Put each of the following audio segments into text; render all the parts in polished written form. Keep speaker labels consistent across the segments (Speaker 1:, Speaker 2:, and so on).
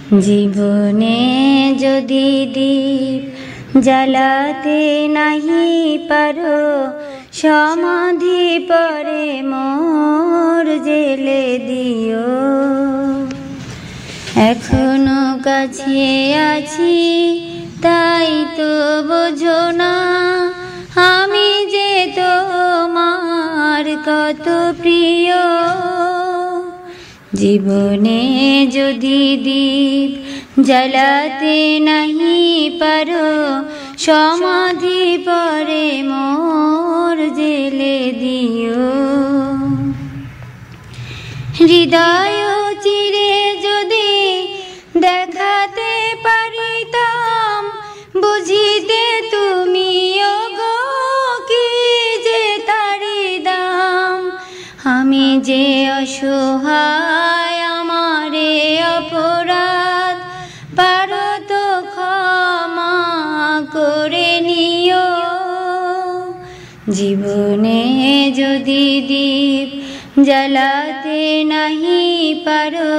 Speaker 1: জীবনে যদি দীপ জ্বালাতে নাহি পারো, সমাধি পরে মোর জেলে দিও। এখনো কাছে আছি তাই তো বোঝো না, আমি যে তোমার কত প্রিয়। জীবনে যদি দীপ জ্বালাতে নাহি পারো, সমাধি পরে মোর জেলে দিও। হৃদয় চিরে যদি দেখাতে পারিতাম, বুঝিতে তুমিও গো কি যে তারি দাম। আমি যে অসহায় আমারে অপরাধ, পারো তো ক্ষমা করে নিও। জীবনে যদি দীপ জ্বালাতে নাহি পারো,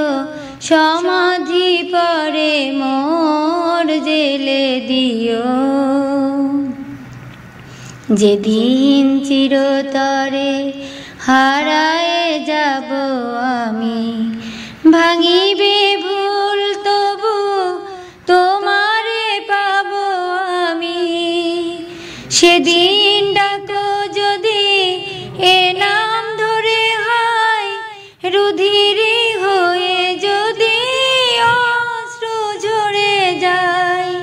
Speaker 1: সমাধি পরে মোর জেলে দিও। যেদিন চিরতরে হারায়ে যাব আমি, ভাঙিবে ভুল তবু তোমারে পাবো আমি। সেদিন ডাকো যদি এ নাম ধরে হয়, রুধিরে হয়ে যদি অশ্রু ঝরে যায়,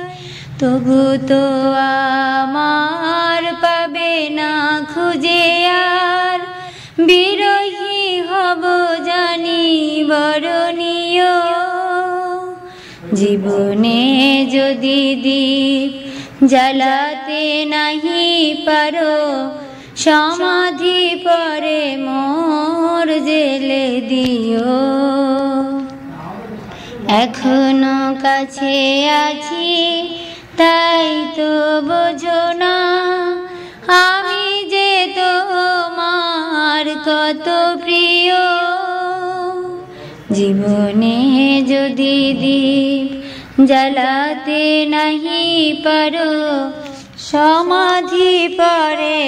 Speaker 1: তবু তো আমার পাবে না খুঁজে আর, বিরহী হব জানি বরণীয়। জীবনে যদি দীপ জ্বালাতে নাহি পারো, সমাধি পরে মোর জেলে দিও। এখনো কাছে আছি তাই তো বোঝো না, আমি যে তোমার কত প্রিয়। জীবনে যদি দীপ জ্বালাতে নাহি পারো, সমাধি পরে